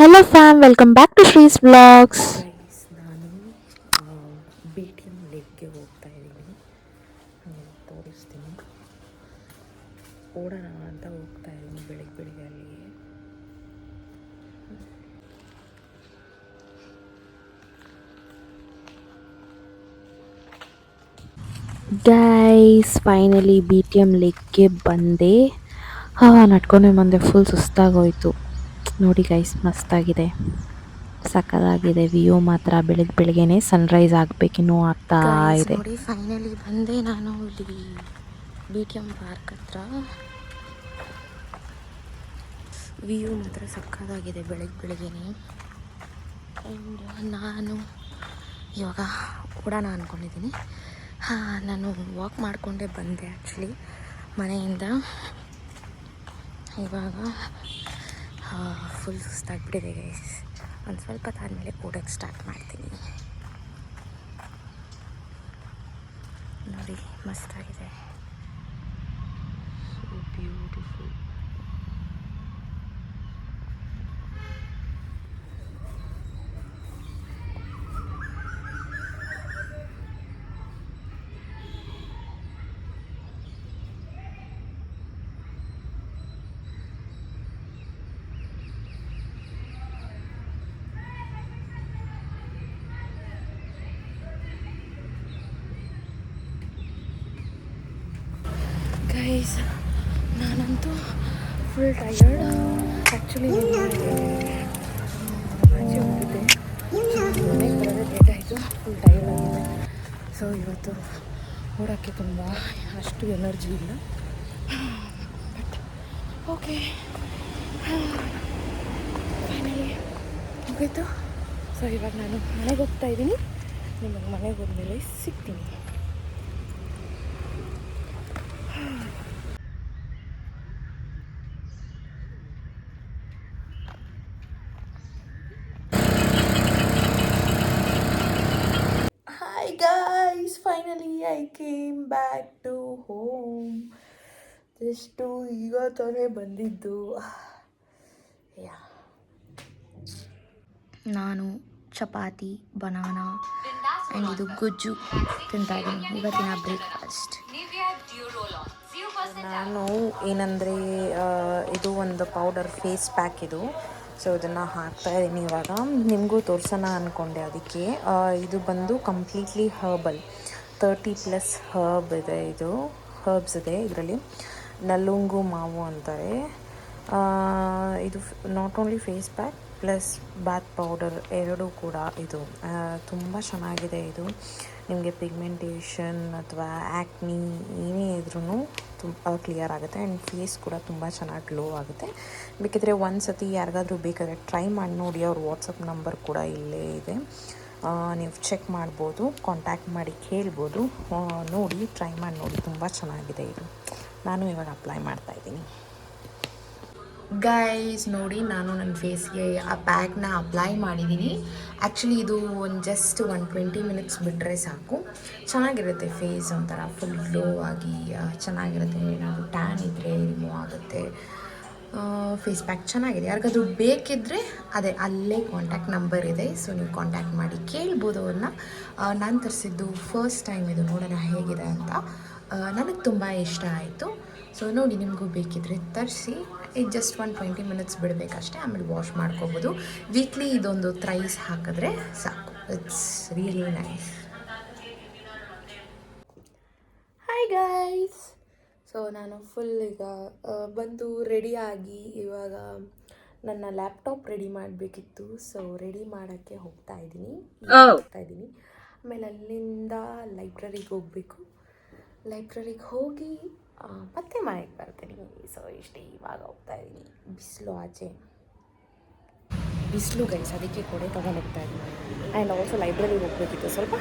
Hello fam, welcome back to Shree's Vlogs. Guys ನಾನು B T M ಲೇಕ್ಗೆ ಹೋಗ್ತಾ ಇದ್ದೀನಿ. ತೋರಿಸ್ತೀನಿ. ಓಡೋಣ ಅಂತ ಹೋಗ್ತಾ ಇದ್ದೀನಿ ಬೆಳಿಗ್ಗೆ ಅಲ್ಲಿಗೆ. ಗೈಸ್ ಫೈನಲಿ BTM ಲೇಕ್ಗೆ ಬಂದೆ. ನಡ್ಕೊಂಡೆ ಬಂದೆ, ಫುಲ್ ಸುಸ್ತಾಗೋಯ್ತು. ನೋಡಿ ಗೈಸ್, ಮಸ್ತಾಗಿದೆ, ಸಕ್ಕದಾಗಿದೆ ವ್ಯೂ ಮಾತ್ರ. ಬೆಳಗ್ಗೆನೆ ಸನ್ರೈಸ್ ಆಗಬೇಕಿನ್ನೂ ಆಗ್ತಾ ಗೈಸ್ ಇದೆ. ನೋಡಿ, ಫೈನಲಿ ಬಂದೆ ನಾನು ಇಲ್ಲಿ ಬಿ ಟಿ ಎಮ್ ಪಾರ್ಕ್ ಹತ್ರ. ವ್ಯೂ ಮಾತ್ರ ಸಕ್ಕದಾಗಿದೆ ಬೆಳಗ್ಗೆನೆ. ಆ್ಯಂಡ್ ನಾನು ಇವಾಗ ಓಡೋಣ ಅಂದ್ಕೊಂಡಿದ್ದೀನಿ. ನಾನು ವಾಕ್ ಮಾಡಿಕೊಂಡೇ ಬಂದೆ ಆ್ಯಕ್ಚುಲಿ ಮನೆಯಿಂದ. ಇವಾಗ ಫುಲ್ ಸುಸ್ತಾಗ್ಬಿಟ್ಟಿದೆ ಗೈಸ್. ಒಂದು ಸ್ವಲ್ಪ ಆದಮೇಲೆ ಓಡೋಕ್ಕೆ ಸ್ಟಾರ್ಟ್ ಮಾಡ್ತೀನಿ. ನೋಡಿ, ಮಸ್ತಾಗಿದೆ, ಸೊ ಬ್ಯೂಟಿಫುಲ್. ಗೈಸ್ ನಾನಂತೂ ಫುಲ್ ಟಯರ್ಡ್. ಆ್ಯಕ್ಚುಲಿ ಆಚೆ ಹೋಗಿದ್ದೆ, ಮನೆಗೆ ಬರೋದೇ ಲೇಟ್ ಆಯಿತು. ಫುಲ್ ಟಯರ್ಡ್ ಆಗಿದೆ. ಸೊ ಇವತ್ತು ಓಡೋಕ್ಕೆ ತುಂಬ ಅಷ್ಟು ಎನರ್ಜಿ ಇಲ್ಲ, ಬಟ್ ಓಕೆ, ಫೈನಲಿ ಮುಗೀತು. ಸೊ ಇವಾಗ ನಾನು ಮನೆಗೆ ಹೋಗ್ತಾ ಇದ್ದೀನಿ. ನಿಮಗೆ ಮನೆಗೆ ಹೋದ್ಮೇಲೆ ಸಿಗ್ತೀನಿ. Hi guys, finally I came back to home. Just ಈಗ ತಾನೇ ಬಂದಿದ್ದು. ಯಾ, ನಾನು ಚಪಾತಿ, ಬನಾನಾ ಆ್ಯಂಡ್ ಇದು ಗುಜ್ಜು ತಿಂತಾ ಇದ್ದೀನಿ ಇವತ್ತಿನ ಬ್ರೇಕ್ಫಾಸ್ಟ್. ನಾನು ಏನಂದರೆ ಇದು ಒಂದು ಪೌಡರ್ ಫೇಸ್ ಪ್ಯಾಕ್ ಇದು. ಸೊ ಇದನ್ನು ಹಾಕ್ತಾಯಿದ್ದೀನಿ ಇವಾಗ. ನಿಮಗೂ ತೋರಿಸೋಣ ಅಂದ್ಕೊಂಡೆ, ಅದಕ್ಕೆ. ಇದು ಬಂದು ಕಂಪ್ಲೀಟ್ಲಿ ಹರ್ಬಲ್, 30+ ಹರ್ಬ್ಸ್ ಇದೆ ಇದರಲ್ಲಿ. ನಲ್ಲುಂಗು ಮಾವು ಅಂತಾರೆ. ಇದು not only face pack plus bath powder ಎರಡೂ ಕೂಡ. ಇದು ತುಂಬ ಚೆನ್ನಾಗಿದೆ. ಇದು ನಿಮಗೆ ಪಿಗ್ಮೆಂಟೇಷನ್ ಅಥವಾ ಆ್ಯಕ್ನಿ ಏನೇ ಇದ್ರೂ ತುಂಬ ಕ್ಲಿಯರ್ ಆಗುತ್ತೆ. ಆ್ಯಂಡ್ ಫೇಸ್ ಕೂಡ ತುಂಬ ಚೆನ್ನಾಗಿ ಗ್ಲೋ ಆಗುತ್ತೆ. ಬೇಕಿದ್ರೆ ಒಂದು ಸತಿ ಯಾರಿಗಾದ್ರೂ ಬೇಕಾದರೆ ಟ್ರೈ ಮಾಡಿ ನೋಡಿ. ಅವ್ರ ವಾಟ್ಸಪ್ ನಂಬರ್ ಕೂಡ ಇಲ್ಲೇ ಇದೆ, ನೀವು ಚೆಕ್ ಮಾಡ್ಬೋದು, ಕಾಂಟ್ಯಾಕ್ಟ್ ಮಾಡಿ ಕೇಳ್ಬೋದು. ನೋಡಿ, ಟ್ರೈ ಮಾಡಿ ನೋಡಿ, ತುಂಬ ಚೆನ್ನಾಗಿದೆ ಇದು. ನಾನು ಇವಾಗ ಅಪ್ಲೈ ಮಾಡ್ತಾಯಿದ್ದೀನಿ. ಗೈಸ್ ನೋಡಿ, ನಾನು ನನ್ನ ಫೇಸ್ಗೆ ಆ ಪ್ಯಾಕ್ನ ಅಪ್ಲೈ ಮಾಡಿದ್ದೀನಿ. ಆ್ಯಕ್ಚುಲಿ ಇದು ಜಸ್ಟ್ 20 ಮಿನಿಟ್ಸ್ ಬಿಟ್ಟರೆ ಸಾಕು, ಚೆನ್ನಾಗಿರುತ್ತೆ. ಫೇಸ್ ಒಂಥರ ಫುಲ್ ಗ್ಲೋ ಆಗಿ ಚೆನ್ನಾಗಿರುತ್ತೆ. ಏನಾದರೂ ಟ್ಯಾನ್ ಇದ್ದರೆ ರಿಮೂವ್ ಆಗುತ್ತೆ. ಫೇಸ್ ಪ್ಯಾಕ್ ಚೆನ್ನಾಗಿದೆ. ಯಾರಿಗಾದ್ರೂ ಬೇಕಿದ್ದರೆ ಅದೇ ಅಲ್ಲೇ ಕಾಂಟ್ಯಾಕ್ಟ್ ನಂಬರ್ ಇದೆ, ಸೊ ನೀವು ಕಾಂಟ್ಯಾಕ್ಟ್ ಮಾಡಿ ಕೇಳ್ಬೋದು ಅವ್ರನ್ನ. ನಾನು ತರಿಸಿದ್ದು ಫಸ್ಟ್ ಟೈಮ್ ಇದು, ನೋಡೋಣ ಹೇಗಿದೆ ಅಂತ. ನನಗೆ ತುಂಬ ಇಷ್ಟ ಆಯಿತು. ಸೊ ನೋಡಿ, ನಿಮಗೂ ಬೇಕಿದ್ರೆ ತರಿಸಿ. ಇದು ಜಸ್ಟ್ 20 ಮಿನಿಟ್ಸ್ ಬಿಡಬೇಕಷ್ಟೇ, ಆಮೇಲೆ ವಾಶ್ ಮಾಡ್ಕೋಬೋದು. ವೀಕ್ಲಿ ಇದೊಂದು ಥ್ರೈಸ್ ಹಾಕಿದ್ರೆ ಸಾಕು. It's really nice. Hi guys, so ನಾನು ಫುಲ್ ಈಗ ಬಂದು ರೆಡಿಯಾಗಿ ಇವಾಗ ನನ್ನ ಲ್ಯಾಪ್ಟಾಪ್ ರೆಡಿ ಮಾಡಬೇಕಿತ್ತು. ಸೊ ರೆಡಿ ಮಾಡೋಕ್ಕೆ ಹೋಗ್ತಾ ಇದ್ದೀನಿ. ಆಮೇಲೆ ಅಲ್ಲಿಂದ ಲೈಬ್ರರಿಗೆ ಹೋಗಬೇಕು. ಲೈಬ್ರರಿಗೆ ಹೋಗಿ ಮತ್ತೆ ಮನೆಗೆ ಬರ್ತೀನಿ. ಸೊ ಇಷ್ಟೇ, ಇವಾಗ ಹೋಗ್ತಾ ಇದ್ದೀನಿ. ಬಿಸಿಲು ಆಚೆ, ಬಿಸಿಲು ಗೈಸ್, ಅದಕ್ಕೆ ಕೊಡೆ ತೊಗೊಂಡು ಹೋಗ್ತಾ ಇದ್ದೀನಿ. ಆ್ಯಂಡ್ ಆಲ್ಸೋ ಲೈಬ್ರರಿಗೆ ಹೋಗಬೇಕಿತ್ತು ಸ್ವಲ್ಪ,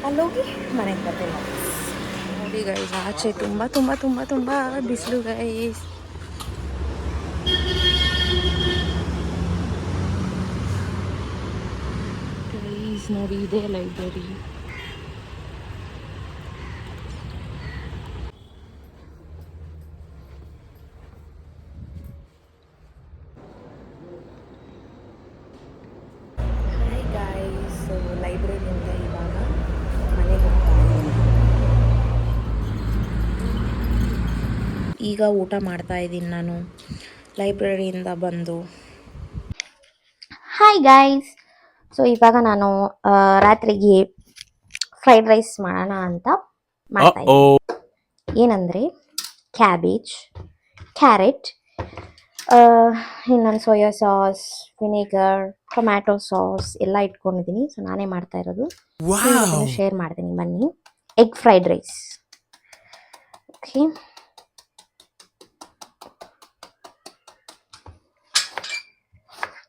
ಅಲ್ಲೋಗಿ ಮನೆಗೆ ಬರ್ತೀನಿ. ನೋಡಿ ಗೈಸ್, ಆಚೆ ತುಂಬ ತುಂಬ ತುಂಬ ತುಂಬ ಬಿಸಿಲು ಗೈಸ್. ಗೈಸ್ ನೋಡಿ, ಇದೇ ಲೈಬ್ರರಿ. ಈಗ ಊಟ ಮಾಡ್ತಾ ಇದ್ದೀನಿ ನಾನು ಲೈಬ್ರರಿಯಿಂದ ಬಂದು. Hi guys. ಸೊ ಇವಾಗ ನಾನು ರಾತ್ರಿಗೆ ಫ್ರೈಡ್ ರೈಸ್ ಮಾಡೋಣ ಅಂತ ಮಾಡ್ತಾ ಇದ್ದೀನಿ. ಏನಂದರೆ ಕ್ಯಾಬೇಜ್, ಕ್ಯಾರೆಟ್, ಇನ್ನೊಂದು soya sauce, vinegar, tomato sauce ಎಲ್ಲ ಇಟ್ಕೊಂಡಿದ್ದೀನಿ. ಸೊ ನಾನೇ ಮಾಡ್ತಾ ಇರೋದು, ಶೇರ್ ಮಾಡ್ತೀನಿ ಬನ್ನಿ. Egg fried rice. ಓಕೆ,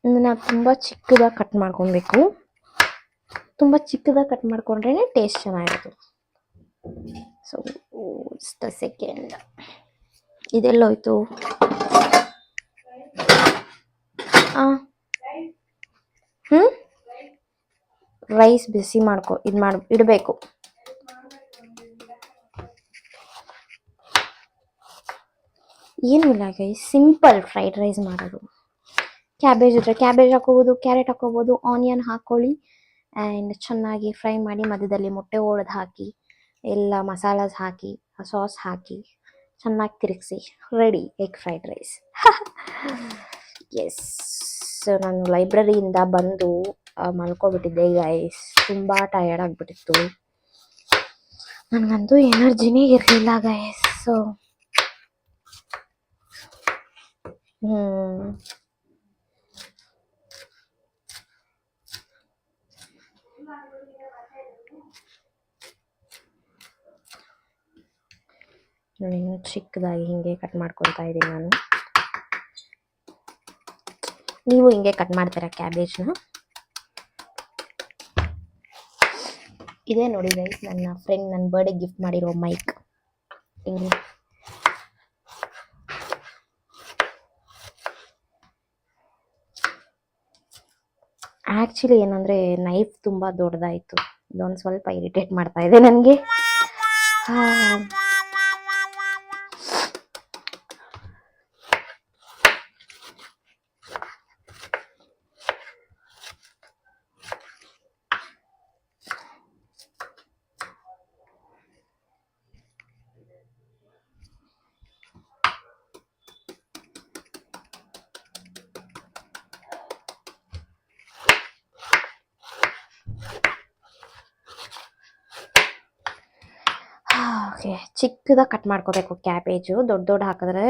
ಇದನ್ನು ತುಂಬ ಚಿಕ್ಕದಾಗಿ ಕಟ್ ಮಾಡ್ಕೊಬೇಕು. ತುಂಬ ಚಿಕ್ಕದಾಗಿ ಕಟ್ ಮಾಡ್ಕೊಂಡ್ರೆ ಟೇಸ್ಟ್ ಚೆನ್ನಾಗಿರೋದು. ಸೊ ಜಸ್ಟ್ ಅ ಸೆಕೆಂಡ್, ಇದೆಲ್ಲೋಯ್ತು? ರೈಸ್ ಬಿಸಿ ಮಾಡ್ಕೊ, ಇಡಬೇಕು. ಏನೂ ಇಲ್ಲ ಗೈಸ್, ಸಿಂಪಲ್ ಫ್ರೈಡ್ ರೈಸ್ ಮಾಡೋದು. ಕ್ಯಾಬೇಜ್ ಇದ್ರೆ ಕ್ಯಾಬೇಜ್ ಹಾಕೋಬೋದು, ಕ್ಯಾರೆಟ್ ಹಾಕೋಬೋದು, ಆನಿಯನ್ ಹಾಕ್ಕೊಳ್ಳಿ ಆ್ಯಂಡ್ ಚೆನ್ನಾಗಿ ಫ್ರೈ ಮಾಡಿ ಮಧ್ಯದಲ್ಲಿ ಮೊಟ್ಟೆ ಒಡೆದು ಹಾಕಿ ಎಲ್ಲ ಮಸಾಲಾಸ್ ಹಾಕಿ ಸಾಸ್ ಹಾಕಿ ಚೆನ್ನಾಗಿ ತಿರುಗಿಸಿ ready egg fried rice. Yes, ನಾನು ಲೈಬ್ರರಿಯಿಂದ ಬಂದು ಮಲ್ಕೊಬಿಟ್ಟಿದ್ದೆ ಗೈಸ್. ತುಂಬ ಟಯರ್ಡ್ ಆಗಿಬಿಟ್ಟಿತ್ತು, ನನಗಂತೂ ಎನರ್ಜಿನೇ ಇರಲಿಲ್ಲ ಗೈಸ್. ಸೊ ನೋಡಿ, ಚಿಕ್ಕದಾಗಿ ಹಿಂಗೆ ಕಟ್ ಮಾಡ್ಕೊತಾ ಇದ್ದೀನಿ ನಾನು. ನೀವು ಹಿಂಗೆ ಕಟ್ ಮಾಡ್ತೀರಾ ಕ್ಯಾಬೇಜ್ನ? ಇದೇ ನೋಡಿ ಗೈಸ್, ನನ್ನ ಫ್ರೆಂಡ್ ನನ್ನ ಬರ್ಡೇ ಗಿಫ್ಟ್ ಮಾಡಿರೋ ಮೈಕ್. ಹಿಂಗೆ ಆ್ಯಕ್ಚುಲಿ ಏನಂದರೆ ನೈಫ್ ತುಂಬ ದೊಡ್ಡದಾಯಿತು, ಇದೊಂದು ಸ್ವಲ್ಪ ಇರಿಟೇಟ್ ಮಾಡ್ತಾ ಇದೆ ನನಗೆ. ಓಕೆ, ಚಿಕ್ಕದಾಗಿ ಕಟ್ ಮಾಡ್ಕೋಬೇಕು ಕ್ಯಾಬೇಜು. ದೊಡ್ಡ ಹಾಕಿದ್ರೆ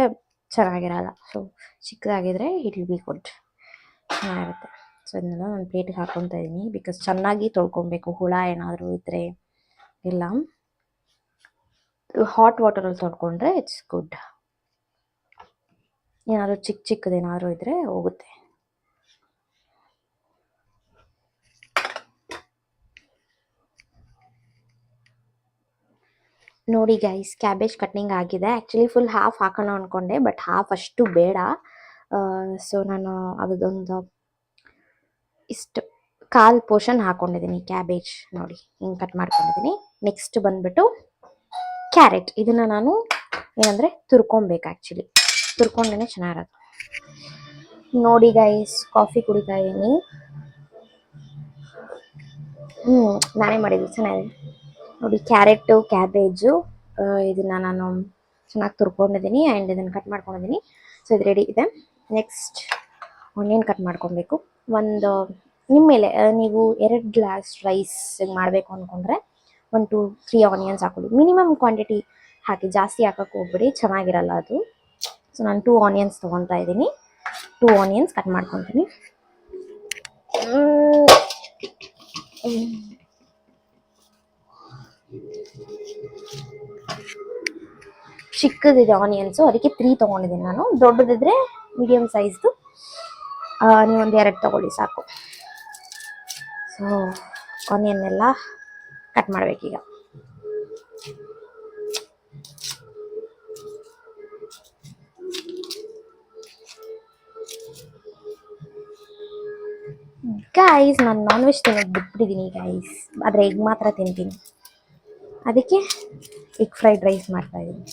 ಚೆನ್ನಾಗಿರಲ್ಲ. ಸೊ ಚಿಕ್ಕದಾಗಿದ್ರೆ ಇಟ್ ವಿಲ್ ಬಿ ಗುಡ್, ಚೆನ್ನಾಗಿರುತ್ತೆ. ಸೊ ಇದನ್ನೆಲ್ಲ ನಾನು ಪ್ಲೇಟಿಗೆ ಹಾಕ್ಕೊತಾ ಇದ್ದೀನಿ. ಬಿಕಾಸ್ ಚೆನ್ನಾಗಿ ತೊಳ್ಕೊಬೇಕು, ಹುಳ ಏನಾದರೂ ಇದ್ದರೆ ಇಲ್ಲ. ಹಾಟ್ ವಾಟರಲ್ಲಿ ತೊಳ್ಕೊಂಡ್ರೆ ಇಟ್ಸ್ ಗುಡ್. ಏನಾದರೂ ಚಿಕ್ಕದೇನಾದರೂ ಇದ್ದರೆ ಹೋಗುತ್ತೆ. ನೋಡಿ ಗೈಸ್, ಕ್ಯಾಬೇಜ್ ಕಟ್ನಿಂಗ್ ಆಗಿದೆ. ಆ್ಯಕ್ಚುಲಿ ಫುಲ್ ಹಾಫ್ ಹಾಕೋಣ ಅಂದ್ಕೊಂಡೆ, ಬಟ್ ಹಾಫ್ ಅಷ್ಟು ಬೇಡ. ಸೊ ನಾನು ಅದೊಂದು ಇಷ್ಟು ಕಾಲು ಪೋರ್ಷನ್ ಹಾಕ್ಕೊಂಡಿದ್ದೀನಿ ಕ್ಯಾಬೇಜ್. ನೋಡಿ ಹಿಂಗೆ ಕಟ್ ಮಾಡ್ಕೊಂಡಿದ್ದೀನಿ. ನೆಕ್ಸ್ಟ್ ಬಂದುಬಿಟ್ಟು ಕ್ಯಾರೆಟ್. ಇದನ್ನು ನಾನು ಏನಂದರೆ ತುರ್ಕೊಬೇಕು. ಆ್ಯಕ್ಚುಲಿ ತುರ್ಕೊಂಡ್ರೆ ಚೆನ್ನಾಗಿರೋದು. ನೋಡಿ ಗೈಸ್, ಕಾಫಿ ಕುಡಿತಾ ಇದ್ದೀನಿ. ನಾನೇ ಮಾಡಿದ್ದು, ಚೆನ್ನಾಗಿದೆ ನೋಡಿ. ಕ್ಯಾರೆಟು, ಕ್ಯಾಬೇಜು ಇದನ್ನು ನಾನು ಚೆನ್ನಾಗಿ ತುರ್ಕೊಂಡಿದ್ದೀನಿ ಆ್ಯಂಡ್ ಇದನ್ನು ಕಟ್ ಮಾಡ್ಕೊಂಡಿದ್ದೀನಿ. ಸೊ ಇದು ರೆಡಿ ಇದೆ. ನೆಕ್ಸ್ಟ್ ಆನಿಯನ್ ಕಟ್ ಮಾಡ್ಕೊಬೇಕು. ನಿಮ್ಮ ಮೇಲೆ, ನೀವು 2 ಗ್ಲಾಸ್ ರೈಸ್ ಮಾಡಬೇಕು ಅಂದ್ಕೊಂಡ್ರೆ 1 to 3 ಆನಿಯನ್ಸ್ ಹಾಕೊಳ್ಳಿ. ಮಿನಿಮಮ್ ಕ್ವಾಂಟಿಟಿ ಹಾಕಿ, ಜಾಸ್ತಿ ಹಾಕೋಕ್ಕೆ ಹೋಗ್ಬಿಡಿ, ಚೆನ್ನಾಗಿರಲ್ಲ ಅದು. ಸೊ ನಾನು 2 ಆನಿಯನ್ಸ್ ತೊಗೊತಾ ಇದ್ದೀನಿ. 2 ಆನಿಯನ್ಸ್ ಕಟ್ ಮಾಡ್ಕೊತೀನಿ. ಚಿಕ್ಕದಿದೆ ಆನಿಯನ್ಸು, ಅದಕ್ಕೆ 3 ತೊಗೊಂಡಿದ್ದೀನಿ ನಾನು. ದೊಡ್ಡದಿದ್ರೆ ಮೀಡಿಯಮ್ ಸೈಜ್ದು ನೀವೊಂದು 2 ತೊಗೊಳ್ಳಿ ಸಾಕು. ಸೊ ಆನಿಯನ್ ಎಲ್ಲ ಕಟ್ ಮಾಡಬೇಕೀಗ. ಗೈಸ್, ನಾನು ನಾನ್ ವೆಜ್ ತಿನ್ನೋದು ಬಿಟ್ಬಿಟ್ಟಿದ್ದೀನಿ ಗೈಸ್, ಆದರೆ ಎಗ್ ಮಾತ್ರ ತಿಂತೀನಿ. ಅದಕ್ಕೆ ಎಗ್ ಫ್ರೈಡ್ ರೈಸ್ ಮಾಡ್ತಾಯಿದ್ದೀನಿ.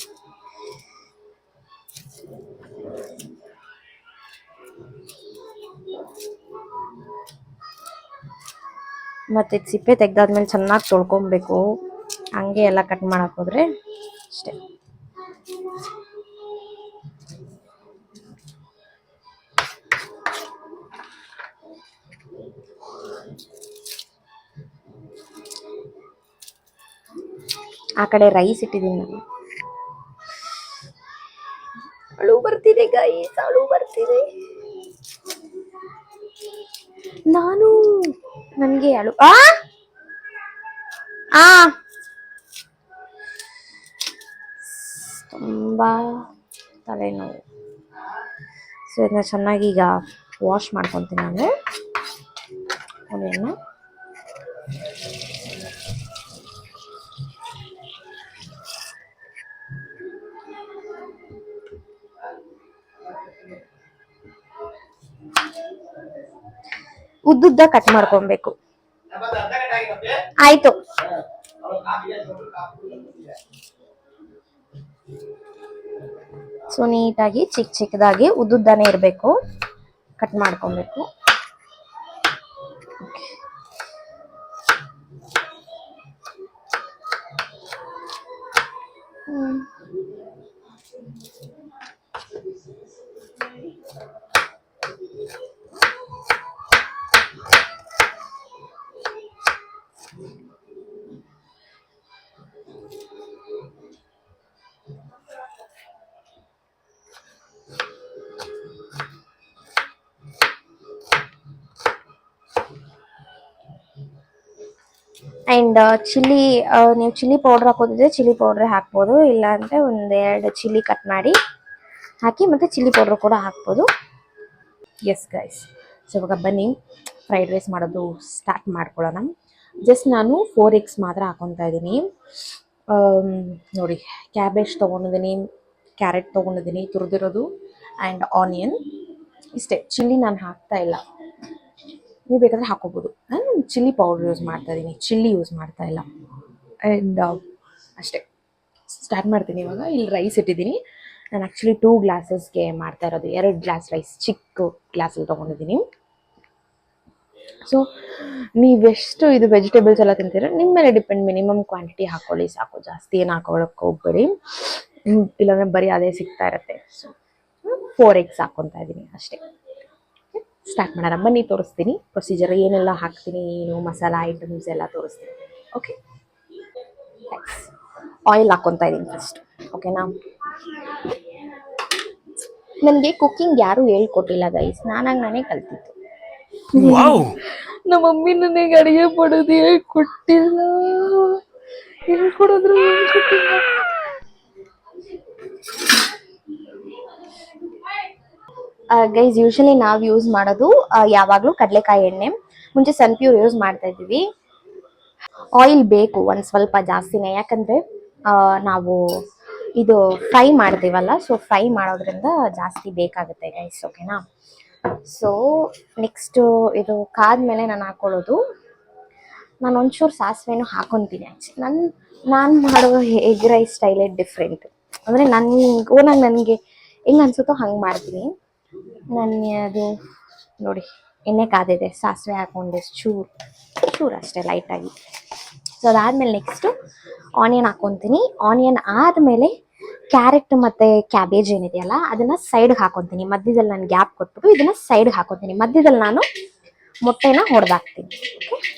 ಮತ್ತು ಸಿಪ್ಪೆ ತೆಗೆದಾದ್ಮೇಲೆ ಚೆನ್ನಾಗಿ ತೊಳ್ಕೊಬೇಕು. ಹಂಗೆ ಎಲ್ಲ ಕಟ್ ಮಾಡೋಕ್ಕೋದ್ರೆ ಅಷ್ಟೇ. ಆ ಕಡೆ ರೈಸ್ ಇಟ್ಟಿದ್ದೀನಿ ನಾನು. ಅಳು ಬರ್ತಿದೆ ಗೈಸ್, ಅಳು ಬರ್ತಿದೆ. ನನಗೆ ಅಳು ತುಂಬಾ ತಲೆನೋವು. ಸೊ ಇದನ್ನ ಚೆನ್ನಾಗಿ ಈಗ ವಾಶ್ ಮಾಡ್ಕೊತೀನಿ ನಾನು ಅವನ್ನ. ಉದ್ದುದ್ದ ಕಟ್ ಮಾಡ್ಕೊಬೇಕು. ಆಯ್ತು. ಸೊ ನೀಟಾಗಿ ಚಿಕ್ಕ ಚಿಕ್ಕದಾಗಿ ಉದ್ದುದ್ದಾನೆ ಇರಬೇಕು, ಕಟ್ ಮಾಡ್ಕೊಬೇಕು. ಅಂಡ್ ಚಿಲ್ಲಿ, ನೀವು ಚಿಲ್ಲಿ ಪೌಡರ್ ಹಾಕೋದಿದ್ರೆ ಚಿಲ್ಲಿ ಪೌಡ್ರ್ ಹಾಕ್ಬೋದು, ಇಲ್ಲ ಅಂದರೆ ಒಂದೆರಡು ಚಿಲ್ಲಿ ಕಟ್ ಮಾಡಿ ಹಾಕಿ ಮತ್ತು ಚಿಲ್ಲಿ ಪೌಡ್ರ್ ಕೂಡ ಹಾಕ್ಬೋದು. ಎಸ್ ಗೈಸ್, ಸೊ ಇವಾಗ ಬನ್ನಿ ಫ್ರೈಡ್ ರೈಸ್ ಮಾಡೋದು ಸ್ಟಾರ್ಟ್ ಮಾಡ್ಕೊಳ್ಳೋಣ. ಜಸ್ಟ್ ನಾನು 4 eggs ಮಾತ್ರ ಹಾಕೊತಾ ಇದ್ದೀನಿ. ನೋಡಿ, ಕ್ಯಾಬೇಜ್ ತೊಗೊಂಡಿದ್ದೀನಿ, ಕ್ಯಾರೆಟ್ ತೊಗೊಂಡಿದ್ದೀನಿ ತುರಿದಿರೋದು, ಆ್ಯಂಡ್ ಆನಿಯನ್. ಇಷ್ಟೇ, ಚಿಲ್ಲಿ ನಾನು ಹಾಕ್ತಾ ಇಲ್ಲ, ನೀವು ಬೇಕಾದರೆ ಹಾಕೋಬೋದು. ನಾನು ಚಿಲ್ಲಿ ಪೌಡ್ರ್ ಯೂಸ್ ಮಾಡ್ತಾ ಇದ್ದೀನಿ, ಚಿಲ್ಲಿ ಯೂಸ್ ಮಾಡ್ತಾ ಇಲ್ಲ. ಆ್ಯಂಡ್ ಅಷ್ಟೇ, ಸ್ಟಾರ್ಟ್ ಮಾಡ್ತೀನಿ ಇವಾಗ. ಇಲ್ಲಿ ರೈಸ್ ಇಟ್ಟಿದ್ದೀನಿ. ನಾನು ಆ್ಯಕ್ಚುಲಿ 2 ಗ್ಲಾಸಸ್ಗೆ ಮಾಡ್ತಾ ಇರೋದು, 2 ಗ್ಲಾಸ್ ರೈಸ್ ಚಿಕ್ಕ ಗ್ಲಾಸಲ್ಲಿ ತೊಗೊಂಡಿದ್ದೀನಿ. ಸೊ ನೀವೆಷ್ಟು ಇದು ವೆಜಿಟೇಬಲ್ಸ್ ಎಲ್ಲ ತಿಂತೀರ ನಿಮ್ಮ ಮೇಲೆ ಡಿಪೆಂಡ್. ಮಿನಿಮಮ್ ಕ್ವಾಂಟಿಟಿ ಹಾಕ್ಕೊಳ್ಳಿ ಸಾಕು, ಜಾಸ್ತಿ ಏನು ಹಾಕೊಳ್ಳೋಕ್ಕೆ ಹೋಗ್ಬೇಡಿ, ಇಲ್ಲಾಂದರೆ ಬರೀ ಅದೇ ಸಿಗ್ತಾ ಇರುತ್ತೆ. ಸೊ 4 eggs ಹಾಕ್ಕೊತಾ ಇದ್ದೀನಿ ಅಷ್ಟೇ. ಸ್ಟಾರ್ಟ್ ಮಾಡೋಣ ಬನ್ನಿ, ತೋರಿಸ್ತೀನಿ ಪ್ರೊಸೀಜರ್, ಏನೆಲ್ಲ ಹಾಕ್ತೀನಿ, ಏನು ಮಸಾಲ ಐಟಮ್ಸ್ ಎಲ್ಲ ತೋರಿಸ್ತೀನಿ. ಓಕೆ, ಆಯಿಲ್ ಹಾಕ್ಕೊತಾ ಇದ್ದೀನಿ ಫಸ್ಟ್. ಓಕೆನಾ, ನನಗೆ ಕುಕ್ಕಿಂಗ್ ಯಾರೂ ಹೇಳ್ಕೊಟ್ಟಿಲ್ಲ ಗೈಸ್, ನಾನೇ ಕಲ್ತಿದ್ದು. ನಮ್ಮ ಮಮ್ಮಿ ನನಗೆ ಅಡುಗೆ ಮಾಡೋದು ಹೇಳ್ಕೊಟ್ಟಿಲ್ಲ, ಹೇಳ್ಕೊಡೋದ್ರು ಹೇಳ್ಕೊಟ್ಟಿಲ್ಲ. ಗೈಸ್, ಯೂಶಲಿ ನಾವು ಯೂಸ್ ಮಾಡೋದು ಯಾವಾಗಲೂ ಕಡಲೆಕಾಯಿ ಎಣ್ಣೆ. ಮುಂಚೆ ಸನ್ಪ್ಯೂರ್ ಯೂಸ್ ಮಾಡ್ತಾ ಇದ್ದೀವಿ. ಆಯಿಲ್ ಬೇಕು ಒಂದು ಸ್ವಲ್ಪ ಜಾಸ್ತಿನೇ, ಯಾಕಂದರೆ ನಾವು ಇದು ಫ್ರೈ ಮಾಡ್ತೀವಲ್ಲ, ಸೊ ಫ್ರೈ ಮಾಡೋದ್ರಿಂದ ಜಾಸ್ತಿ ಬೇಕಾಗುತ್ತೆ ಗೈಸ್. ಓಕೆನಾ, ಸೊ ನೆಕ್ಸ್ಟು ಇದು ಕಾದ್ಮೇಲೆ ನಾನು ಹಾಕೊಳ್ಳೋದು, ನಾನು ಒಂಚೂರು ಸಾಸಿವೆನೂ ಹಾಕೊತೀನಿ. ಆ್ಯಕ್ಚುಲಿ ನಾನು ಮಾಡೋ ಎಗ್ ರೈಸ್ ಸ್ಟೈಲೇ ಡಿಫ್ರೆಂಟ್. ಅಂದರೆ ನನಗೆ ಹೆಂಗೆ ಅನಿಸುತ್ತೋ ಹಂಗೆ ಮಾಡ್ತೀನಿ. ಅದು ನೋಡಿ, ಎಣ್ಣೆ ಕಾದಿದೆ, ಸಾಸಿವೆ ಹಾಕ್ಕೊಂಡೆ ಚೂರು ಅಷ್ಟೇ ಲೈಟಾಗಿ. ಸೊ ಅದಾದಮೇಲೆ ನೆಕ್ಸ್ಟು ಆನಿಯನ್ ಹಾಕ್ಕೊತೀನಿ. ಆನಿಯನ್ ಆದಮೇಲೆ ಕ್ಯಾರೆಟ್ ಮತ್ತು ಕ್ಯಾಬೇಜ್ ಏನಿದೆಯಲ್ಲ ಅದನ್ನು ಸೈಡ್ಗೆ ಹಾಕ್ಕೊತೀನಿ. ಮಧ್ಯದಲ್ಲಿ ನಾನು ಗ್ಯಾಪ್ ಕೊಟ್ಬಿಟ್ಟು ಇದನ್ನು ಸೈಡ್ಗೆ ಹಾಕ್ಕೊತೀನಿ. ಮಧ್ಯದಲ್ಲಿ ನಾನು ಮೊಟ್ಟೆನ ಹೊಡೆದಾಕ್ತೀನಿ. ಓಕೆ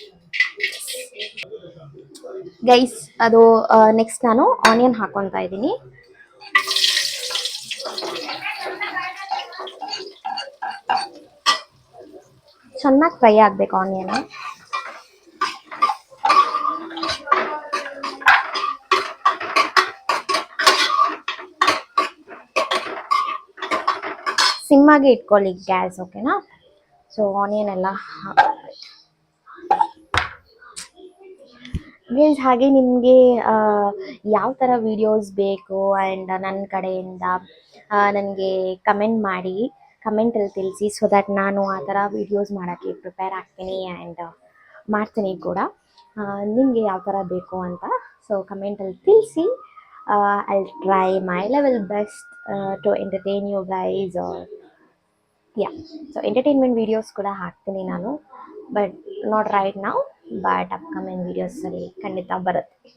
ಗೈಸ್, ಅದು ನೆಕ್ಸ್ಟ್ ನಾನು ಆನಿಯನ್ ಹಾಕ್ಕೊತಾ ಇದ್ದೀನಿ. ಚೆನ್ನಾಗಿ ಫ್ರೈ ಆಗಬೇಕು ಆನಿಯನ್. ಸಿಮ್ಮಾಗಿ ಇಟ್ಕೊಳ್ಳಿ ಗ್ಯಾಸ್. ಓಕೆನಾ, ಸೊ ಆನಿಯನ್ ಎಲ್ಲ ಗೈಸ್. ಹಾಗೆ ನಿಮಗೆ ಯಾವ ಥರ ವಿಡಿಯೋಸ್ ಬೇಕು ಆ್ಯಂಡ್ ನನ್ನ ಕಡೆಯಿಂದ ನನಗೆ ಕಮೆಂಟ್ ಮಾಡಿ, ಕಮೆಂಟಲ್ಲಿ ತಿಳಿಸಿ. ಸೊ ದ್ಯಾಟ್ ನಾನು ಆ ಥರ ವೀಡಿಯೋಸ್ ಮಾಡೋಕ್ಕೆ ಪ್ರಿಪೇರ್ ಆಗ್ತೀನಿ ಆ್ಯಂಡ್ ಮಾಡ್ತೀನಿ ಕೂಡ. ನಿಮಗೆ ಯಾವ ಥರ ಬೇಕು ಅಂತ ಸೊ ಕಮೆಂಟಲ್ಲಿ ತಿಳಿಸಿ. I try my level best to entertain you guys. So entertainment videos ಕೂಡ ಹಾಕ್ತೀನಿ ನಾನು, but not right now, but upcoming ವೀಡಿಯೋಸಲ್ಲಿ ಖಂಡಿತ ಬರುತ್ತೆ.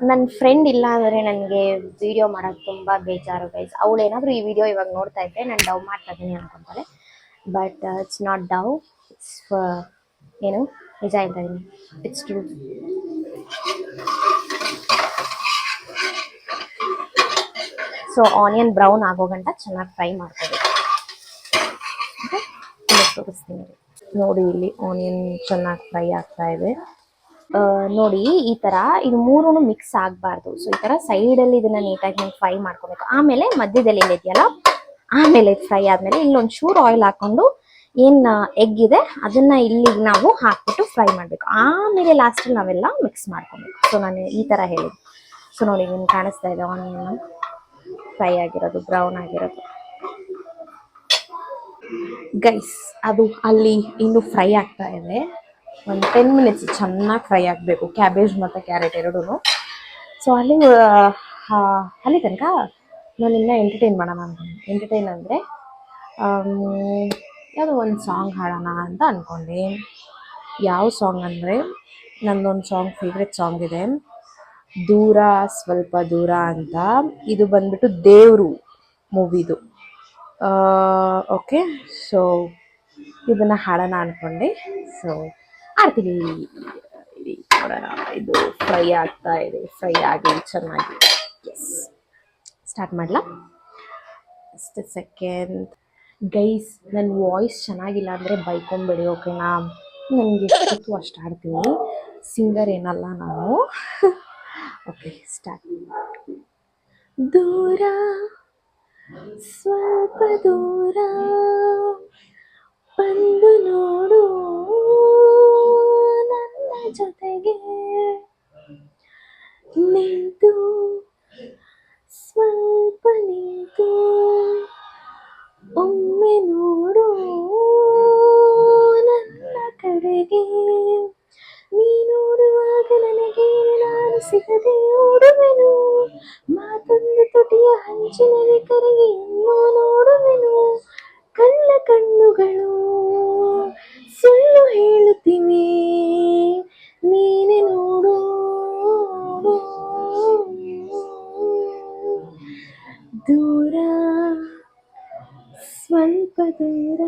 ನನ್ನ ಫ್ರೆಂಡ್ ಇಲ್ಲ ಅಂದರೆ ನನಗೆ ವಿಡಿಯೋ ಮಾಡೋದು ತುಂಬ ಬೇಜಾರು ಗೈಸ್. ಅವಳು ಏನಾದರೂ ಈ ವಿಡಿಯೋ ಇವಾಗ ನೋಡ್ತಾ ಇದ್ದೆ ನಾನು ಡವ್ ಮಾಡ್ತಾ ಇದ್ದೀನಿ ಅನ್ಕೊತಾರೆ. ಬಟ್ ಇಟ್ಸ್ ನಾಟ್ ಡವ್, ಇಟ್ಸ್ ಏನು ನಿಜ ಹೇಳ್ತಾ ಇದ್ದೀನಿ, it's true. So onion brown ಆಗೋ ಗಂಟ ಚೆನ್ನಾಗಿ ಫ್ರೈ ಮಾಡ್ಕೋಬೇಕು. ತೋರಿಸ್ತೀನಿ ನೋಡಿ, ಇಲ್ಲಿ ಆನಿಯನ್ ಚೆನ್ನಾಗಿ ಫ್ರೈ ಆಗ್ತಾ ಇದೆ. ನೋಡಿ ಈ ಥರ ಇದು ಮೂರೂ ಮಿಕ್ಸ್ ಆಗಬಾರ್ದು. ಸೊ ಈ ಥರ ಸೈಡಲ್ಲಿ ಇದನ್ನು ನೀಟಾಗಿ ನೀವು ಫ್ರೈ ಮಾಡ್ಕೋಬೇಕು. ಆಮೇಲೆ ಮಧ್ಯದಲ್ಲಿ ಏನಿದೆಯಲ್ಲ, ಆಮೇಲೆ ಫ್ರೈ ಆದಮೇಲೆ ಇಲ್ಲೊಂದು ಚೂರು ಆಯಿಲ್ ಹಾಕ್ಕೊಂಡು ಏನು ಎಗ್ ಇದೆ ಅದನ್ನು ಇಲ್ಲಿಗೆ ನಾವು ಹಾಕ್ಬಿಟ್ಟು ಫ್ರೈ ಮಾಡಬೇಕು. ಆಮೇಲೆ ಲಾಸ್ಟಲ್ಲಿ ನಾವೆಲ್ಲ ಮಿಕ್ಸ್ ಮಾಡ್ಕೊಬೇಕು. ಸೊ ನಾನು ಈ ಥರ ಹೇಳಿದ್ದು. ಸೊ ನೋಡಿ ನಿಮ್ಗೆ ಕಾಣಿಸ್ತಾ ಇದೆ ಆನಿಯನ್ ಫ್ರೈ ಆಗಿರೋದು, ಬ್ರೌನ್ ಆಗಿರೋದು ಗೈಸ್. ಅದು ಅಲ್ಲಿ ಇನ್ನೂ ಫ್ರೈ ಆಗ್ತಾ ಇದೆ. ಒಂದು 10 ಮಿನಿಟ್ಸ್ ಚೆನ್ನಾಗಿ ಫ್ರೈ ಆಗಬೇಕು, ಕ್ಯಾಬೇಜ್ ಮತ್ತು ಕ್ಯಾರೆಟ್ ಎರಡೂ. ಸೊ ಅಲ್ಲಿ ತನಕ ನಾನು ಇನ್ನೂ ಎಂಟರ್ಟೈನ್ ಮಾಡೋಣ ಅಂದ್ಕೊಂಡು. ಎಂಟರ್ಟೈನ್ ಅಂದರೆ ಯಾವುದೋ ಒಂದು ಸಾಂಗ್ ಹಾಡೋಣ ಅಂತ ಅಂದ್ಕೊಂಡೆ. ಯಾವ ಸಾಂಗ್ ಅಂದರೆ ನನ್ನೊಂದು ಸಾಂಗ್, ಫೇವ್ರೆಟ್ ಸಾಂಗ್ ಇದೆ, ದೂರ ಸ್ವಲ್ಪ ದೂರ ಅಂತ. ಇದು ಬಂದ್ಬಿಟ್ಟು ದೇವರು ಮೂವಿದು. ಓಕೆ, ಸೊ ಇದನ್ನು ಹಾಡೋಣ ಅಂದ್ಕೊಂಡೆ. ಸೊ ಆಡ್ತೀನಿ ನೋಡೋಣ. ಇದು ಫ್ರೈ ಆಗ್ತಾ ಇದೆ, ಫ್ರೈ ಆಗಿ ಚೆನ್ನಾಗಿ. ಎಸ್, ಸ್ಟಾರ್ಟ್ ಮಾಡಲಾ? Just second guys. ನನ್ನ ವಾಯ್ಸ್ ಚೆನ್ನಾಗಿಲ್ಲ ಅಂದರೆ ಬೈಕೊಂಬೇಡಿ, ಓಕೆನಾ? ನನಗೆ ಎಷ್ಟಿತ್ತು ಅಷ್ಟು ಆಡ್ತೀನಿ, ಸಿಂಗರ್ ಏನಲ್ಲ ನಾನು. Okay, start. ದೂರ ಸ್ವಲ್ಪ ದೂರ ಬಂದು ನೋಡು ನನ್ನ ಜೊತೆಗೆ, ನಿಂತು ಸ್ವಲ್ಪ ನಿಂತು ಒಮ್ಮೆ ನೋಡು ನನ್ನ ಕಡೆಗೆ. ನೀ ನೋಡುವಾಗ ನನಗೆ ನಾನು ಸಿಗದೆ ಓಡುವೆನು, ಮಾತೊಂದು ತುಟಿಯ ಹಂಚಿನಲ್ಲಿ ಕರಗಿ ಇನ್ನೂ ನೋಡುವೆನು. ಕಣ್ಣ ಕಣ್ಣುಗಳು ಸುಳ್ಳು ಹೇಳುತ್ತಿವೆ, ನೀನೆ ನೋಡು. ದೂರ ಸ್ವಲ್ಪ ದೂರ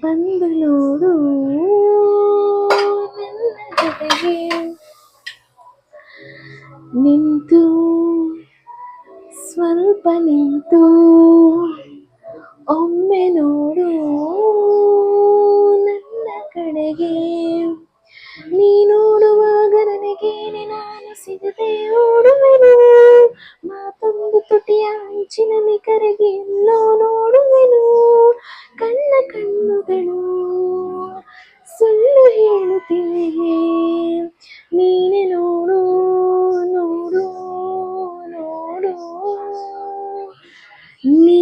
ಬಂದು ನೋಡು ನನ್ನ ಜೊತೆಗೆ, ನಿಂತು ಸ್ವಲ್ಪ ನಿಂತು ಒಮ್ಮೆ ನೋಡು ನನ್ನ ಕಡೆಗೆ. ನೀ ನೋಡುವಾಗ ನನಗೇನೆ ನಾನು ಸಿಗದೆ ಓಡುವೆನು, ಮಾತೊಂದು ತುಟಿಯ ಅಂಚಿನಲ್ಲಿ ಕರಗಿ ಎಲ್ಲೋ ನೋಡುವೆನು. ಕಣ್ಣ ಕಣ್ಣುಗಳು ಸುಳ್ಳು ಹೇಳುತ್ತಿವೆ, ನೀನೆ ನೋಡು ನೋಡು ನೋಡು. ನೀ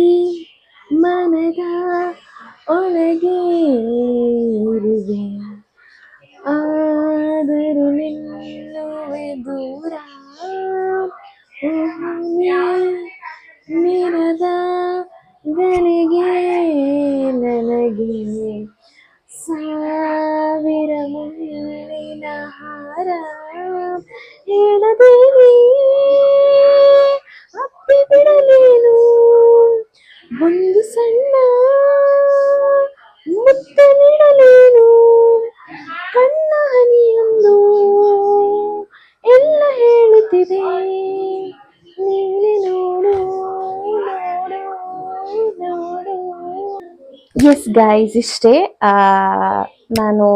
ಮನದ ಒಳಗೆ ಇರುವೆ, ಆದರೂ ನಿಲ್ಲುವೆ ದೂರ. ನಿರದ ಗಳಿಗೆ ನನಗೆ ಸಾವಿರ ಮುಳ್ಳಿನ ಹಾರ, ಹೇಳದೇನೆ ಅಪ್ಪಿ ಬಿಡಲೇನು, ಒಂದು ಸಣ್ಣ ಮುತ್ತ ನೀಡಲೇನು. ಕಣ್ಣ ಹನಿಯೊಂದು ಎಲ್ಲ ಹೇಳುತ್ತಿದೆ, ನೀನೆ ನೋಡು ನೋಡು ನೋಡು. ಎಸ್ ಗೈಸ್, ಇಷ್ಟೇ. ನಾನು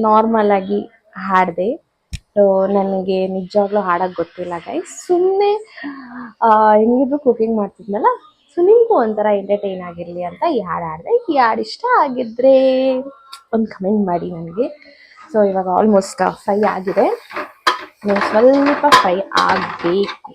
ನಾರ್ಮಲ್ ಆಗಿ ಹಾಡಿದೆ. ನನಗೆ ನಿಜವಾಗ್ಲೂ ಹಾಡೋಕ್ಕೆ ಗೊತ್ತಿಲ್ಲ ಗೈಸ್. ಸುಮ್ಮನೆ ಹೆಂಗಿದ್ರು ಕುಕಿಂಗ್ ಮಾಡ್ತಿದ್ನಲ್ಲ, ಸೊ ನಿಮಗೂ ಒಂಥರ ಎಂಟರ್ಟೈನ್ ಆಗಿರಲಿ ಅಂತ ಈ ಹಾಡು ಹಾಡಿದೆ. ಈ ಹಾಡು ಇಷ್ಟ ಆಗಿದ್ದರೆ ಒಂದು ಕಮೆಂಟ್ ಮಾಡಿ ನನಗೆ. ಸೊ ಇವಾಗ ಆಲ್ಮೋಸ್ಟ್ ಫ್ರೈ ಆಗಿದೆ, ನೀವು ಸ್ವಲ್ಪ ಫ್ರೈ ಆಗಬೇಕು.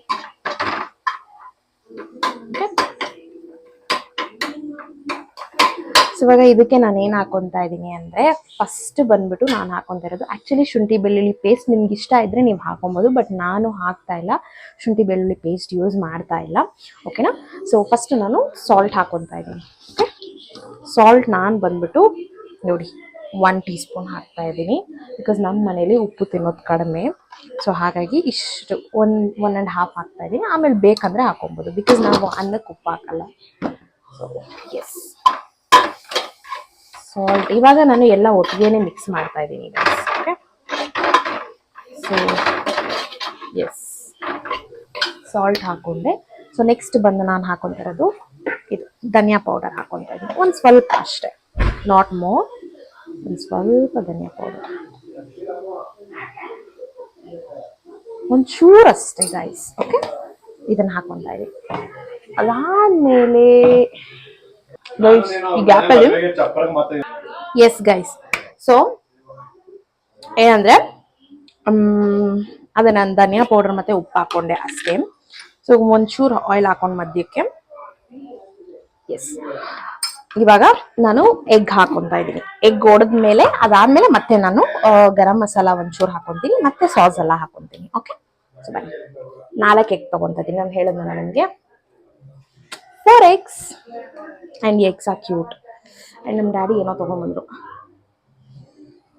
ಸೊ ಇವಾಗ ಇದಕ್ಕೆ ನಾನು ಏನು ಹಾಕೊತಾ ಇದ್ದೀನಿ ಅಂದರೆ, ಫಸ್ಟ್ ಬಂದ್ಬಿಟ್ಟು ನಾನು ಹಾಕೊತಾ ಇರೋದು ಆ್ಯಕ್ಚುಲಿ ಶುಂಠಿ ಬೆಳ್ಳುಳ್ಳಿ ಪೇಸ್ಟ್. ನಿಮ್ಗೆ ಇಷ್ಟ ಇದ್ದರೆ ನೀವು ಹಾಕೊಬೋದು, ಬಟ್ ನಾನು ಹಾಕ್ತಾ ಇಲ್ಲ, ಶುಂಠಿ ಬೆಳ್ಳುಳ್ಳಿ ಪೇಸ್ಟ್ ಯೂಸ್ ಮಾಡ್ತಾ ಇಲ್ಲ, ಓಕೆನಾ? ಸೊ ಫಸ್ಟ್ ನಾನು ಸಾಲ್ಟ್ ಹಾಕೊತಾ ಇದ್ದೀನಿ. ಓಕೆ, ಸಾಲ್ಟ್ ನಾನು ಬಂದ್ಬಿಟ್ಟು ನೋಡಿ 1 ಟೀ ಸ್ಪೂನ್ ಹಾಕ್ತಾ ಇದ್ದೀನಿ. ಬಿಕಾಸ್ ನಮ್ಮ ಮನೇಲಿ ಉಪ್ಪು ತಿನ್ನೋದು ಕಡಿಮೆ, ಸೊ ಹಾಗಾಗಿ ಇಷ್ಟು 1.5 ಹಾಕ್ತಾ ಇದ್ದೀನಿ. ಆಮೇಲೆ ಬೇಕಂದರೆ ಹಾಕೊಬೋದು, ಬಿಕಾಸ್ ನಾವು ಅನ್ನಕ್ಕೆ ಉಪ್ಪು ಹಾಕಲ್ಲ. ಸೊ ಎಸ್, ಸಾಲ್ಟ್ ಇವಾಗ ನಾನು ಎಲ್ಲ ಒಟ್ಟಿಗೆ ಮಿಕ್ಸ್ ಮಾಡ್ತಾ ಇದ್ದೀನಿ. ಓಕೆ, ಸೊ ಎಸ್, ಸಾಲ್ಟ್ ಹಾಕೊಂಡೆ. ಸೊ ನೆಕ್ಸ್ಟ್ ಬಂದು ನಾನು ಹಾಕೊತಿರೋದು ಇದು ಧನಿಯಾ ಪೌಡರ್ ಹಾಕೊತಾ ಇದ್ದೀನಿ. ಒಂದು ಸ್ವಲ್ಪ ಅಷ್ಟೇ, ನಾಟ್ ಮೋರ್, ಒಂದು ಸ್ವಲ್ಪ ಧನಿಯಾ ಪೌಡರ್, ಒಂಚೂರು ಅಷ್ಟೇ ಗೈಸ್. ಓಕೆ, ಇದನ್ನು ಹಾಕೊತಾ ಇದ್ದೀನಿ. ಅದಾದಮೇಲೆ ಈ ಗ್ಯಾಪಲ್ಲಿ ಎಸ್ ಗೈಸ್, ಸೊ ಏನಂದರೆ ಅದೇ ನಾನು ಧನಿಯಾ ಪೌಡರ್ ಮತ್ತು ಉಪ್ಪು ಹಾಕ್ಕೊಂಡೆ ಅಷ್ಟೇ. ಸೊ ಒಂಚೂರು ಆಯಿಲ್ ಹಾಕೊಂಡು ಮಧ್ಯಕ್ಕೆ. ಎಸ್, ಇವಾಗ ನಾನು ಎಗ್ ಹಾಕೊತಾ ಇದ್ದೀನಿ. ಎಗ್ ಹೊಡೆದ್ಮೇಲೆ ಅದಾದಮೇಲೆ ಮತ್ತೆ ನಾನು ಗರಂ ಮಸಾಲ ಒಂಚೂರು ಹಾಕೊತೀನಿ, ಮತ್ತೆ ಸಾಸ್ ಎಲ್ಲ ಹಾಕೊತೀನಿ. ಓಕೆ, ಸೊ ಬನ್ನಿ, 4 ಎಗ್ ತೊಗೊತಾ ಇದ್ದೀನಿ. ನಾನು ಹೇಳಿದ್ನ ನಿಮಗೆ 4 eggs and eggs are cute. And ನಮ್ಮ ಡ್ಯಾಡಿ ಏನೋ ತೊಗೊಂಬಂದರು,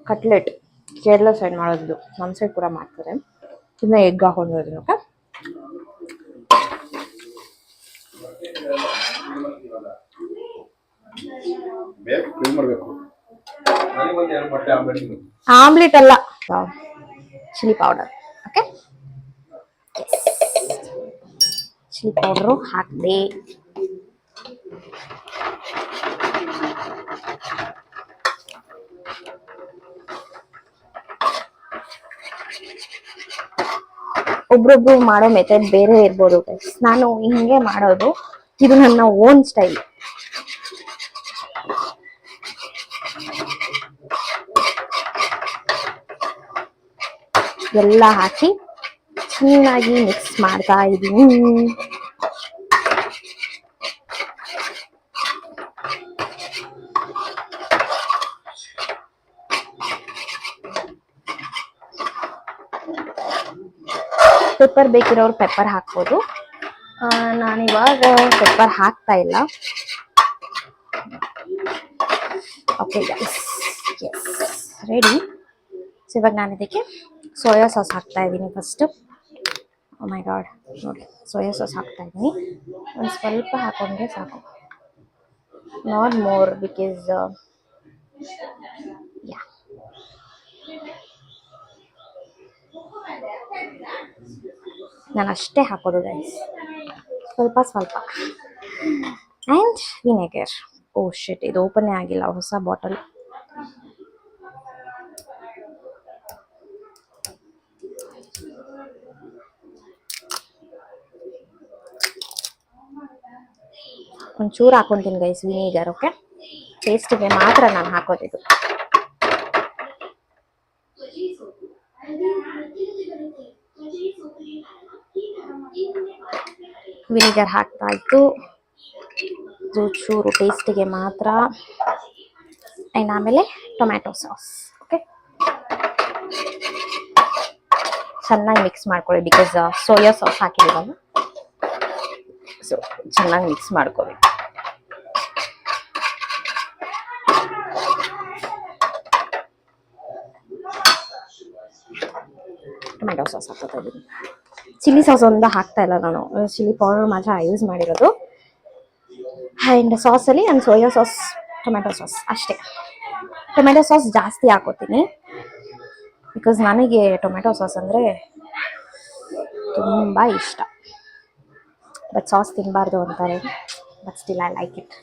ಕಟ್ಲೆಟ್, ಕೇರಳ ಸೈಡ್ ಮಾಡೋದು, ನಮ್ಮ ಸೈಡ್ ಕೂಡ ಮಾಡ್ತಾರೆ. ಇದನ್ನ ಎಗ್ ಹಾಕೊಂಡಿದ್ದೀನಿ. ಓಕೆ, ಆಮ್ಲೆಟ್ ಅಲ್ಲ, chilli powder. Okay, chilli powder ಹಾಕಿದೆ. ಒಬ್ರೊಬ್ರು ಮಾಡೋ ಮೆಥಡ್ ಬೇರೆ ಇರ್ಬೋದು ಗೈಸ್. ನಾನು ಹಿಂಗೆ ಮಾಡೋದು, ಇದು ನನ್ನ ಓನ್ ಸ್ಟೈಲ್. ಎಲ್ಲ ಹಾಕಿ ಚೆನ್ನಾಗಿ ಮಿಕ್ಸ್ ಮಾಡ್ತಾ ಇದ್ದೀನಿ. ಪೆಪ್ಪರ್ ಬೇಕಿರೋರು ಪೆಪ್ಪರ್ ಹಾಕ್ಬೋದು. ನಾನಿವಾಗ ಪೆಪ್ಪರ್ ಹಾಕ್ತಾ ಇಲ್ಲ. Okay guys, yes, ready. So ಇವಾಗ ನಾನು ಇದಕ್ಕೆ ಸೋಯಾ ಸಾಸ್ ಹಾಕ್ತಾ ಇದ್ದೀನಿ ಫಸ್ಟ್. ಓ ಮೈ ಗಾಡ್, ನೋಡಿ, ಸೋಯಾ ಸಾಸ್ ಹಾಕ್ತಾ ಇದ್ದೀನಿ. ಒಂದು ಸ್ವಲ್ಪ ಹಾಕೊಂಡ್ರೆ ಸಾಕು, ನಾಟ್ ಮೋರ್, ಬಿಕಾಸ್ ಯಾ, ನಾನು ಅಷ್ಟೇ ಹಾಕೋದು ಗೈಸ್, ಸ್ವಲ್ಪ ಸ್ವಲ್ಪ. And vinegar. ಓ ಶಿಟ್, ಇದು ಓಪನ್ನೇ ಆಗಿಲ್ಲ, ಹೊಸ ಬಾಟಲ್. ಒಂಚೂರು ಹಾಕೊತೀನಿ ಗೈಸ್ ವಿನಿಗರ್. ಓಕೆ, ಟೇಸ್ಟಿಗೆ ಮಾತ್ರ ನಾನು ಹಾಕೋದಿದ್ದು. ವಿನಿಗರ್ ಹಾಕ್ತಾ ಇತ್ತು, ಚೂರು ಟೇಸ್ಟಿಗೆ ಮಾತ್ರ. ಆ್ಯಂಡ್ ಆಮೇಲೆ ಟೊಮ್ಯಾಟೊ ಸಾಸ್. ಓಕೆ, ಚೆನ್ನಾಗಿ ಮಿಕ್ಸ್ ಮಾಡ್ಕೊಳ್ಳಿ, ಬಿಕಾಸ್ ಸೋಯಾ ಸಾಸ್ ಹಾಕಿದ್ದೀವಲ್ಲ, ಸೊ ಚೆನ್ನಾಗಿ ಮಿಕ್ಸ್ ಮಾಡ್ಕೋಬೇಕು. ಟೊಮ್ಯಾಟೊ ಸಾಸ್ ಹಾಕ್ತಾ ಇದ್ದೀನಿ. ಚಿಲ್ಲಿ ಸಾಸ್ ಒಂದು ಹಾಕ್ತಾ ಇಲ್ಲ ನಾನು, ಚಿಲ್ಲಿ ಪೌಡರ್ ಮಾತ್ರ ಯೂಸ್ ಮಾಡಿರೋದು. ಆ್ಯಂಡ್ ಸಾಸಲ್ಲಿ ನಾನು ಸೋಯಾ ಸಾಸ್, ಟೊಮ್ಯಾಟೊ ಸಾಸ್ ಅಷ್ಟೇ. ಟೊಮ್ಯಾಟೊ ಸಾಸ್ ಜಾಸ್ತಿ ಹಾಕೋತೀನಿ, ಬಿಕಾಸ್ ನನಗೆ ಟೊಮ್ಯಾಟೊ ಸಾಸ್ ಅಂದರೆ ತುಂಬ ಇಷ್ಟ. ಬಟ್ ಸಾಸ್ ತಿನ್ನಬಾರ್ದು ಅಂತಾರೆ, but still I like it.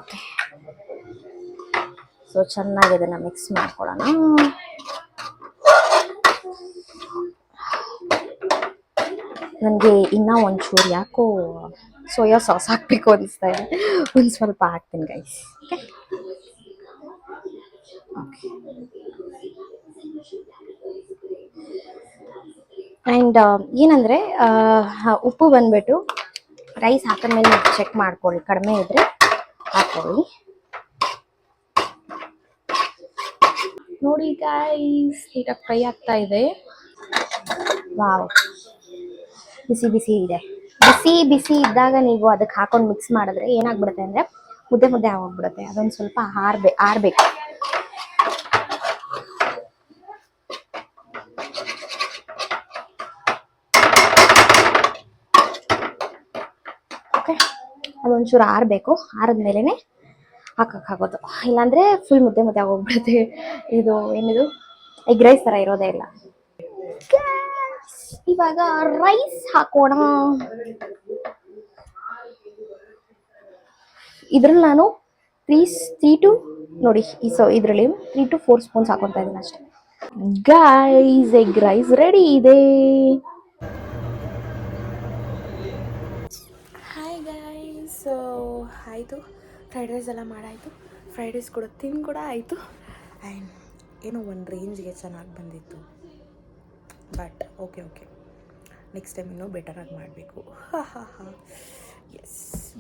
Okay, so ಚೆನ್ನಾಗಿ ಇದನ್ನು ಮಿಕ್ಸ್ ಮಾಡ್ಕೊಳ್ಳೋಣ. ನನಗೆ ಇನ್ನೂ ಒಂಚೂರು ಯಾಕೋ ಸೋಯಾ ಸಾಸ್ ಹಾಕಬೇಕು ಅನಿಸ್ತಾ ಇದೆ, ಒಂದು ಸ್ವಲ್ಪ ಹಾಕ್ತೀನಿ ಗೈಸ್. ಓಕೆ, ಆ್ಯಂಡ್ ಏನಂದರೆ ಉಪ್ಪು ಬಂದುಬಿಟ್ಟು ರೈಸ್ ಹಾಕಿದ್ಮೇಲೆ ಚೆಕ್ ಮಾಡ್ಕೊಳ್ಳಿ, ಕಡಿಮೆ ಇದ್ದರೆ ಹಾಕ್ಕೊಳ್ಳಿ. ನೋಡಿ ಗೈಸ್, ನೀಟಾಗಿ ಫ್ರೈ ಆಗ್ತಾ ಇದೆ. ವಾವ್, ಬಿಸಿ ಬಿಸಿ ಇದೆ. ಬಿಸಿ ಬಿಸಿ ಇದ್ದಾಗ ನೀವು ಅದಕ್ಕೆ ಹಾಕೊಂಡು ಮಿಕ್ಸ್ ಮಾಡಿದ್ರೆ ಏನಾಗ್ಬಿಡುತ್ತೆ ಅಂದರೆ ಮುದ್ದೆ ಮುದ್ದೆ ಆಗೋಗ್ಬಿಡುತ್ತೆ. ಅದೊಂದು ಸ್ವಲ್ಪ ಆರಬೇಕು. ಅದೊಂಚೂರು ಆರಬೇಕು, ಆರಿದ್ಮೇಲೆ ಹಾಕೋಕ್ಕಾಗೋದು. ಇಲ್ಲಾಂದರೆ ಫುಲ್ ಮುದ್ದೆ ಮುದ್ದೆ ಆಗೋಗ್ಬಿಡುತ್ತೆ. ಇದು ಏನಿದು ಎಗ್ ರೈಸ್ ಥರ ಇರೋದೇ ಇಲ್ಲ. ಇವಾಗ ರೈಸ್ ಹಾಕೋಣ. ಇದ್ರಲ್ಲಿ ನಾನು ತ್ರೀ ಟು ನೋಡಿ ಇದರಲ್ಲಿ 3 to 4 ಸ್ಪೂನ್ಸ್ ಹಾಕೊತಾ ಇದ್ದೀನಿ ಅಷ್ಟೇ. ಗೈಸ್, ಎಗ್ ರೈಸ್ ರೆಡಿ ಇದೆ. ಹಾಯ್ ಗೈಸ್, ಸೊ ಆಯಿತು, ಫ್ರೈಡ್ ರೈಸ್ ಎಲ್ಲ ಮಾಡಾಯಿತು, ಫ್ರೈಡ್ ರೈಸ್ ಕೂಡ ತಿಂದು ಕೂಡ ಆಯಿತು. ಆ್ಯಂಡ್ ಏನೋ ಒಂದು ರೇಂಜ್ಗೆ ಚೆನ್ನಾಗಿ ಬಂದಿತ್ತು. ಬಟ್ ಓಕೆ ನೆಕ್ಸ್ಟ್ ಟೈಮ್ ಇನ್ನೂ ಬೆಟರಾಗಿ ಮಾಡಬೇಕು. ಎಸ್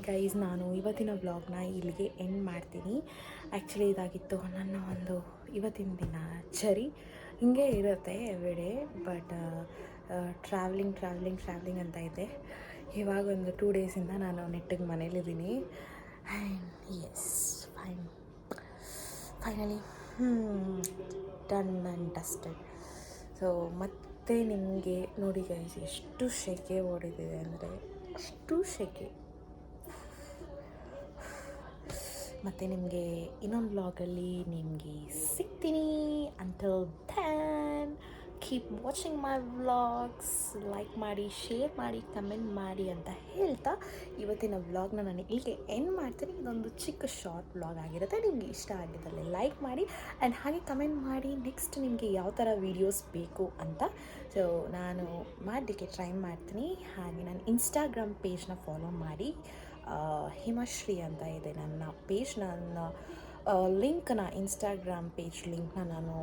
ಗೈಸ್, ನಾನು ಇವತ್ತಿನ ವ್ಲಾಗ್ನ ಇಲ್ಲಿಗೆ ಎಂಡ್ ಮಾಡ್ತೀನಿ. ಆ್ಯಕ್ಚುಲಿ ಇದಾಗಿತ್ತು ನನ್ನ ಒಂದು ಇವತ್ತಿನ ದಿನ ಚರಿ. ಹಿಂಗೆ ಇರುತ್ತೆ ಎವ್ರಿಡೇ, ಬಟ್ ಟ್ರಾವೆಲಿಂಗ್ ಅಂತ ಇದೆ. ಇವಾಗ ಒಂದು 2 ಡೇಸಿಂದ ನಾನು ನೆಟ್ಟಿಗೆ ಮನೇಲಿದ್ದೀನಿ. And yes, finally done and dusted. So ಮತ್ತೆ ನಿಮಗೆ ನೋಡಿ ಗೈಸ್, ಎಷ್ಟು ಸೆಕೆ ಓಡಿದಿದೆ ಅಂದರೆ ಅಷ್ಟು ಸೆಕೆ. ಮತ್ತು ನಿಮಗೆ ಇನ್ನೊಂದು ವ್ಲಾಗಲ್ಲಿ ನಿಮಗೆ ಸಿಗ್ತೀನಿ. Until then keep watching my vlogs. Like ಮಾಡಿ, ಶೇರ್ ಮಾಡಿ, ಕಮೆಂಟ್ ಮಾಡಿ ಅಂತ ಹೇಳ್ತಾ ಇವತ್ತಿನ ವ್ಲಾಗ್ನ ನಾನು ಇಲ್ಲಿಗೆ ಎಂಡ್ ಮಾಡ್ತೀನಿ. ಇದೊಂದು ಚಿಕ್ಕ ಶಾರ್ಟ್ ವ್ಲಾಗ್ ಆಗಿರುತ್ತೆ. ನಿಮಗೆ ಇಷ್ಟ ಆಗಿದ್ದಲ್ಲಿ ಲೈಕ್ ಮಾಡಿ ಆ್ಯಂಡ್ ಹಾಗೆ ಕಮೆಂಟ್ ಮಾಡಿ ನೆಕ್ಸ್ಟ್ ನಿಮಗೆ ಯಾವ ಥರ ವೀಡಿಯೋಸ್ ಬೇಕು ಅಂತ. ಸೊ ನಾನು ಮಾಡಲಿಕ್ಕೆ ಟ್ರೈ ಮಾಡ್ತೀನಿ. ಹಾಗೆ ನನ್ನ ಇನ್ಸ್ಟಾಗ್ರಾಮ್ ಪೇಜ್ನ ಫಾಲೋ ಮಾಡಿ. ಹಿಮಶ್ರೀ ಅಂತ ಇದೆ ನನ್ನ ಪೇಜ್. ನನ್ನ ಲಿಂಕ್ನ ಇನ್ಸ್ಟಾಗ್ರಾಮ್ ಪೇಜ್ ಲಿಂಕ್ನ ನಾನು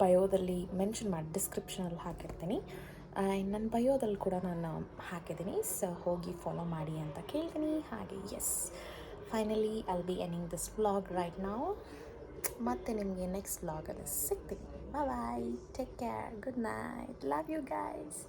ಬಯೋದಲ್ಲಿ ಮೆನ್ಷನ್ ಮಾಡಿ ಡಿಸ್ಕ್ರಿಪ್ಷನಲ್ಲಿ ಹಾಕಿರ್ತೀನಿ. ನನ್ನ ಬಯೋದಲ್ಲಿ ಕೂಡ ನಾನು ಹಾಕಿದ್ದೀನಿ. ಸೊ ಹೋಗಿ ಫಾಲೋ ಮಾಡಿ ಅಂತ ಕೇಳ್ತೀನಿ. ಹಾಗೆ yes, finally I will be ending this vlog right ನಾವು. ಮತ್ತೆ ನಿಮಗೆ ನೆಕ್ಸ್ಟ್ ವ್ಲಾಗಲ್ಲಿ ಸಿಗ್ತೀನಿ. Bye, take care, good night, love you guys.